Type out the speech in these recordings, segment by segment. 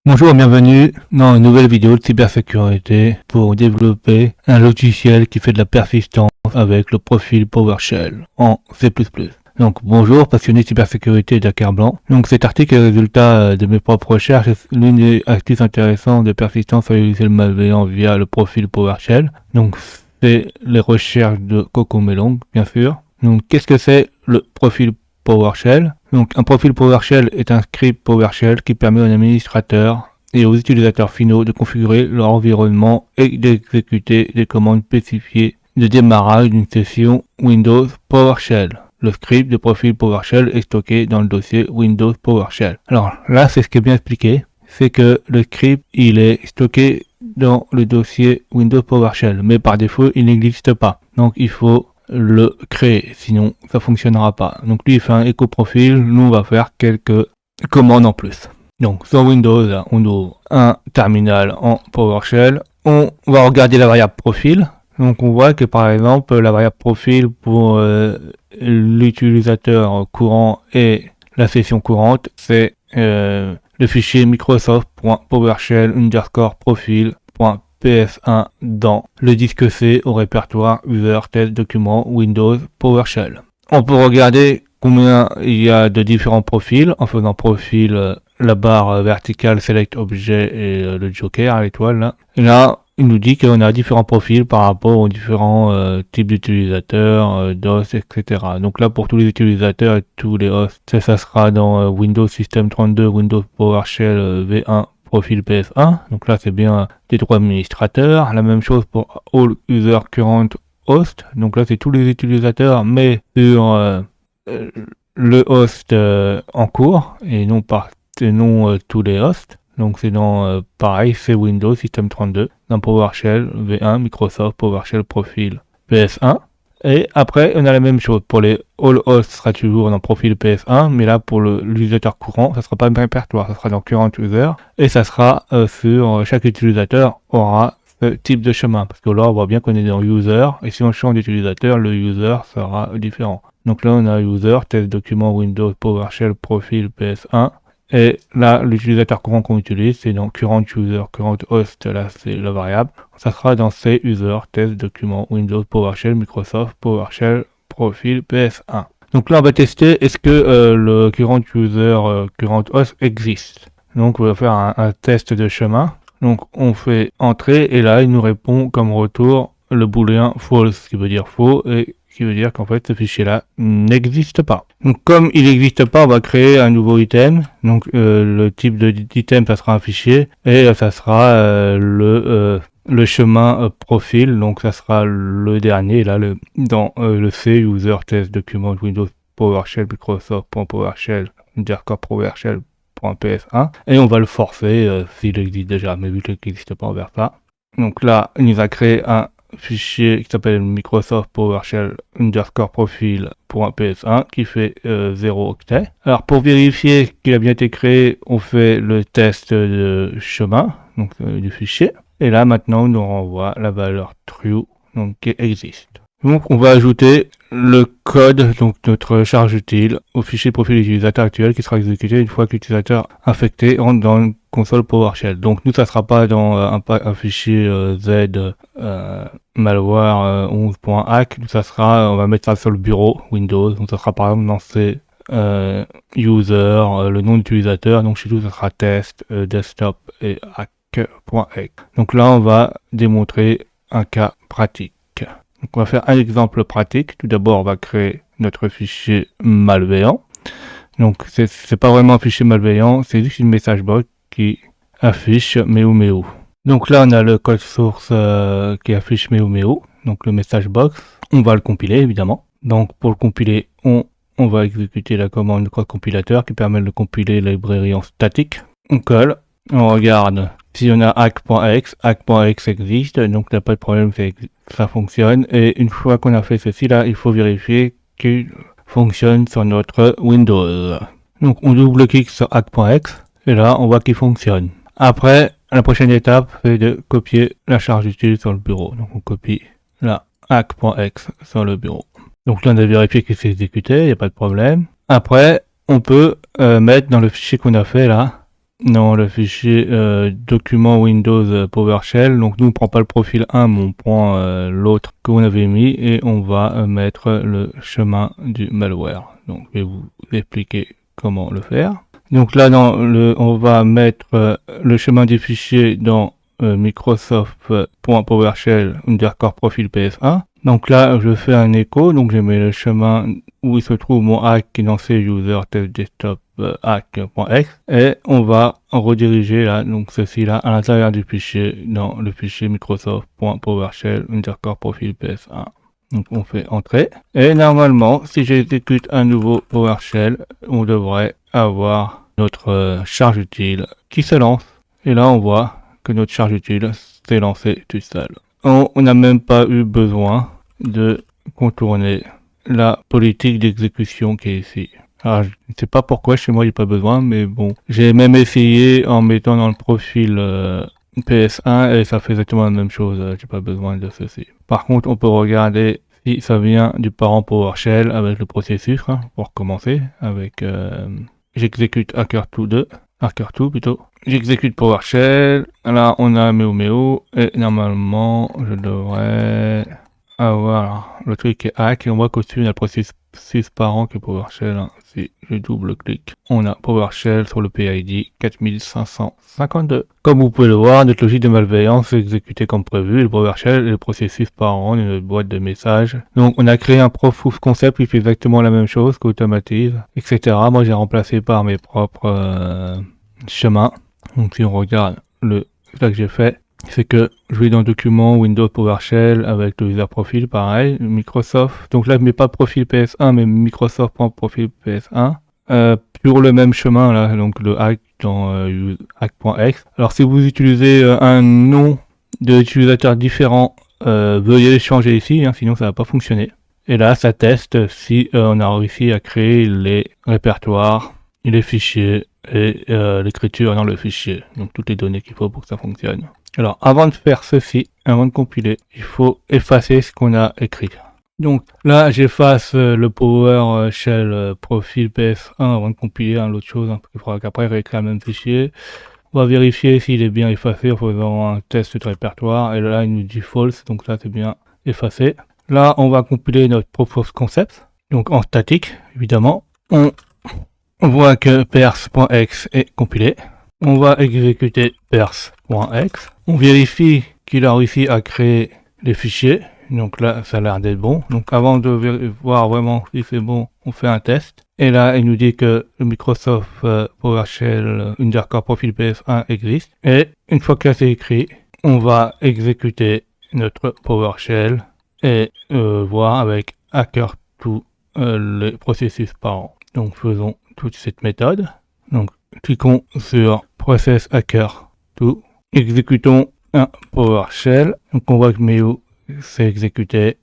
Bonjour et bienvenue dans une nouvelle vidéo de cybersécurité pour développer un logiciel qui fait de la persistance avec le profil PowerShell en C++. Donc bonjour passionnés de cybersécurité et d'hacker blanc. Donc cet article est le résultat de mes propres recherches, l'une des astuces intéressantes de persistance à logiciel malveillant via le profil PowerShell. Donc c'est les recherches de CocoMelon bien sûr. Donc qu'est-ce que c'est le profil PowerShell? Donc un profil PowerShell est un script PowerShell qui permet aux administrateurs et aux utilisateurs finaux de configurer leur environnement et d'exécuter des commandes spécifiées de démarrage d'une session Windows PowerShell. Le script de profil PowerShell est stocké dans le dossier Windows PowerShell. Alors là, c'est ce qui est bien expliqué, c'est que le script, il est stocké dans le dossier Windows PowerShell, mais par défaut, il n'existe pas. Donc il faut le créer, sinon ça fonctionnera pas. Donc lui il fait un écho profil, nous on va faire quelques commandes en plus. Donc sur Windows, là, on ouvre un terminal en PowerShell, on va regarder la variable profil. Donc on voit que par exemple la variable profil pour l'utilisateur courant et la session courante, c'est le fichier Microsoft.PowerShell _profil.ps1 dans le disque C au répertoire user test document Windows PowerShell. On peut regarder combien il y a de différents profils en faisant profil la barre verticale select objet et le joker, l'étoile là. Et là, il nous dit qu'on a différents profils par rapport aux différents types d'utilisateurs, d'hosts, etc. Donc là, pour tous les utilisateurs et tous les hosts, ça sera dans Windows System 32, Windows PowerShell V1, profil PS1. Donc là, c'est bien des droits administrateurs. La même chose pour All User Current Host. Donc là, c'est tous les utilisateurs, mais sur le host en cours et non tous les hosts. Donc c'est dans pareil, c'est Windows System 32 dans PowerShell V1 Microsoft PowerShell profil PS1. Et après on a la même chose pour les all hosts, sera toujours dans profil PS1, mais là pour l'utilisateur courant, ça sera pas un répertoire, ça sera dans current user et ça sera sur chaque utilisateur aura ce type de chemin, parce que là on voit bien qu'on est dans user et si on change d'utilisateur, le user sera différent. Donc là on a user test document Windows PowerShell profil PS1. Et là, l'utilisateur courant qu'on utilise, c'est dans current user, current host, là c'est la variable. Ça sera dans C user, test, document, Windows, PowerShell, Microsoft, PowerShell, profil, PS1. Donc là, on va tester est-ce que le current user, current host existe. Donc on va faire un test de chemin. Donc on fait entrer et là, il nous répond comme retour le booléen false, qui veut dire faux, et qui veut dire qu'en fait ce fichier-là n'existe pas. Donc comme il n'existe pas, on va créer un nouveau item. Donc le type d'item, ça sera un fichier et ça sera le chemin profil. Donc ça sera le dernier là, dans le C user test document Windows PowerShell Microsoft.PowerShell PowerShell.ps1 et on va le forcer s'il existe déjà, mais vu qu'il n'existe pas, on verra ça. Donc là, il nous a créé un fichier qui s'appelle Microsoft PowerShell profil.ps1 qui fait 0 octet. Alors pour vérifier qu'il a bien été créé, on fait le test de chemin donc du fichier. Et là maintenant on nous renvoie la valeur true donc qui existe. Donc on va ajouter le code, donc notre charge utile, au fichier profil utilisateur actuel qui sera exécuté une fois que l'utilisateur infecté rentre dans une console PowerShell. Donc nous ça sera pas dans un fichier Z malware 11.hack, ça sera, on va mettre ça sur le bureau Windows, donc ça sera par exemple dans ces user, le nom d'utilisateur, donc chez nous ça sera test, desktop et hack.hack. Donc là on va démontrer un cas pratique. Donc on va faire un exemple pratique. Tout d'abord, on va créer notre fichier malveillant. Donc c'est pas vraiment un fichier malveillant, c'est juste une message box qui affiche meu. Donc là, on a le code source qui affiche meu. Donc le message box, on va le compiler évidemment. Donc pour le compiler, on va exécuter la commande code compilateur qui permet de compiler la librairie en statique. On colle, on regarde si on a hack.exe existe, donc il n'y a pas de problème, ça fonctionne. Et une fois qu'on a fait ceci là, il faut vérifier qu'il fonctionne sur notre Windows. Donc on double-clique sur hack.exe et là on voit qu'il fonctionne. Après, la prochaine étape c'est de copier la charge utile sur le bureau. Donc on copie la hack.exe sur le bureau. Donc là on a vérifié qu'il s'est exécuté, il n'y a pas de problème. Après, on peut mettre dans le fichier qu'on a fait là, dans le fichier document Windows PowerShell. Donc nous on prend pas le profil 1 mais on prend l'autre qu'on avait mis et on va mettre le chemin du malware. Donc je vais vous expliquer comment le faire. Donc là on va mettre le chemin du fichier dans Microsoft.PowerShell underscore profil PS1. Donc là, je fais un écho, donc je mets le chemin où il se trouve mon hack qui est dans C user test desktop hack.exe et on va rediriger là, donc ceci là, à l'intérieur du fichier, dans le fichier Microsoft.PowerShell underscore profil PS1. Donc on fait entrer et normalement, si j'exécute un nouveau PowerShell, on devrait avoir notre charge utile qui se lance. Et là, on voit que notre charge utile s'est lancée toute seule. On n'a même pas eu besoin de contourner la politique d'exécution qui est ici. Alors, je ne sais pas pourquoi chez moi il n'y a pas besoin, mais bon. J'ai même essayé en mettant dans le profil PS1 et ça fait exactement la même chose. J'ai pas besoin de ceci. Par contre, on peut regarder si ça vient du parent PowerShell avec le processus, hein, pour commencer, avec j'exécute Hacker2 plutôt. J'exécute PowerShell. Là, on a Meo et normalement, je devrais avoir le truc qui est hack et on voit qu'au-dessus, on a le processus parent qui est PowerShell. Hein. Si je double-clique, on a PowerShell sur le PID 4552. Comme vous pouvez le voir, notre logique de malveillance est exécutée comme prévu. Le PowerShell et le processus parent d'une boîte de messages. Donc, on a créé un proof of concept qui fait exactement la même chose, qui automatise, etc. Moi, j'ai remplacé par mes propres chemins. Donc, si on regarde ça que j'ai fait, c'est que je vais dans le document Windows PowerShell avec le user profil, pareil, Microsoft. Donc là, je mets pas profil PS1, mais Microsoft.profil PS1. Sur le même chemin, là, donc le hack dans hack.exe. Alors, si vous utilisez un nom d'utilisateur différent, veuillez le changer ici, hein, sinon ça va pas fonctionner. Et là, ça teste si on a réussi à créer les répertoires, les fichiers et l'écriture dans le fichier. Donc, toutes les données qu'il faut pour que ça fonctionne. Alors, avant de faire ceci, avant de compiler, il faut effacer ce qu'on a écrit. Donc là, j'efface le PowerShell profil PS1 avant de compiler l'autre chose, hein, parce qu'il faudra qu'après réécrire le même fichier. On va vérifier s'il est bien effacé en faisant un test de répertoire. Et là, il nous dit false, donc là, c'est bien effacé. Là, on va compiler notre proof of concept, donc en statique, évidemment. On voit que pers.exe est compilé. On va exécuter pers.exe. On vérifie qu'il a réussi à créer les fichiers. Donc là, ça a l'air d'être bon. Donc avant de voir vraiment si c'est bon, on fait un test. Et là, il nous dit que le Microsoft PowerShell underscore profil PS1 existe. Et une fois que c'est écrit, on va exécuter notre PowerShell et voir avec Hacker2 les processus parents. Donc faisons toute cette méthode. Donc cliquons sur Process Hacker2. Exécutons un PowerShell. Donc on voit que Meo c'est exécuté.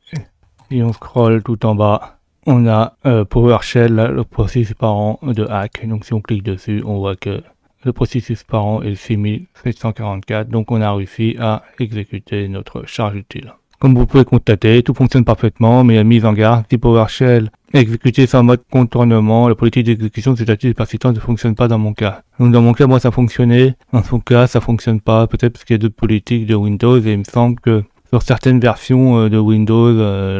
Si on scrolle tout en bas, on a PowerShell, là, le processus parent de hack. Donc si on clique dessus, on voit que le processus parent est 6744. Donc on a réussi à exécuter notre charge utile. Comme vous pouvez constater, tout fonctionne parfaitement, mais mise en garde, si PowerShell est exécuté sans mode contournement, la politique d'exécution de cette activité persistante ne fonctionne pas dans mon cas. Donc dans mon cas, moi ça fonctionnait, dans son cas ça fonctionne pas, peut-être parce qu'il y a d'autres politiques de Windows, et il me semble que sur certaines versions de Windows,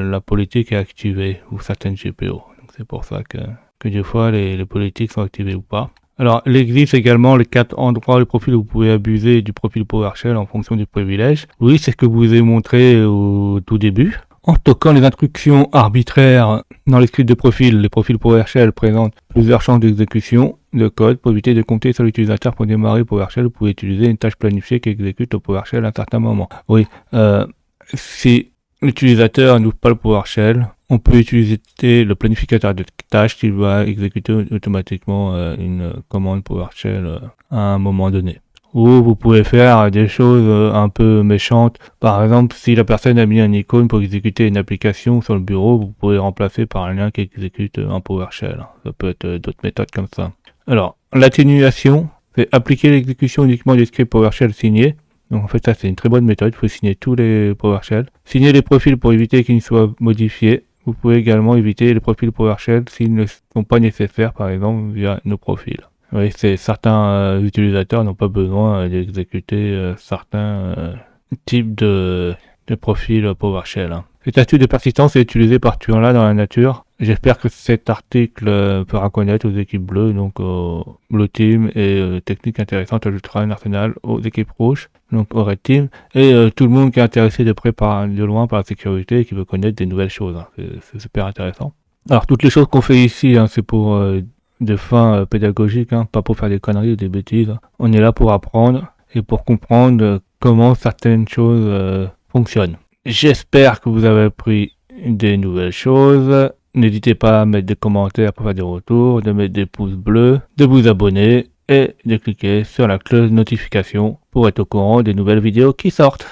la politique est activée, ou certaines GPO. Donc c'est pour ça que des fois les politiques sont activées ou pas. Alors, il existe également les 4 endroits du profil où vous pouvez abuser du profil PowerShell en fonction du privilège. Oui, c'est ce que je vous ai montré au tout début. En stockant les instructions arbitraires dans les scripts de profil, les profils PowerShell présentent plusieurs champs d'exécution de code. Pour éviter de compter sur l'utilisateur pour démarrer PowerShell, vous pouvez utiliser une tâche planifiée qui exécute au PowerShell à un certain moment. Oui, si l'utilisateur n'ouvre pas le PowerShell, on peut utiliser le planificateur de tâches qui va exécuter automatiquement une commande PowerShell à un moment donné. Ou vous pouvez faire des choses un peu méchantes. Par exemple, si la personne a mis un icône pour exécuter une application sur le bureau, vous pouvez remplacer par un lien qui exécute un PowerShell. Ça peut être d'autres méthodes comme ça. Alors, l'atténuation, c'est appliquer l'exécution uniquement des scripts PowerShell signés. Donc en fait, ça c'est une très bonne méthode. Il faut signer tous les PowerShell. Signer les profils pour éviter qu'ils ne soient modifiés. Vous pouvez également éviter les profils PowerShell s'ils ne sont pas nécessaires, par exemple, via nos profils. Oui, c'est certains utilisateurs n'ont pas besoin d'exécuter certains types de profils PowerShell, hein. Cette astuce de persistance est utilisée particulièrement dans la nature. J'espère que cet article fera connaître aux équipes bleues, donc au Blue Team, et techniques intéressantes ajoutera un arsenal aux équipes rouges, donc au Red Team, et tout le monde qui est intéressé de près de loin par la sécurité et qui veut connaître des nouvelles choses, hein. C'est super intéressant. Alors toutes les choses qu'on fait ici, hein, c'est pour des fins pédagogiques, hein, pas pour faire des conneries ou des bêtises. On est là pour apprendre et pour comprendre comment certaines choses fonctionnent. J'espère que vous avez appris des nouvelles choses. N'hésitez pas à mettre des commentaires pour faire des retours, de mettre des pouces bleus, de vous abonner et de cliquer sur la cloche de notification pour être au courant des nouvelles vidéos qui sortent.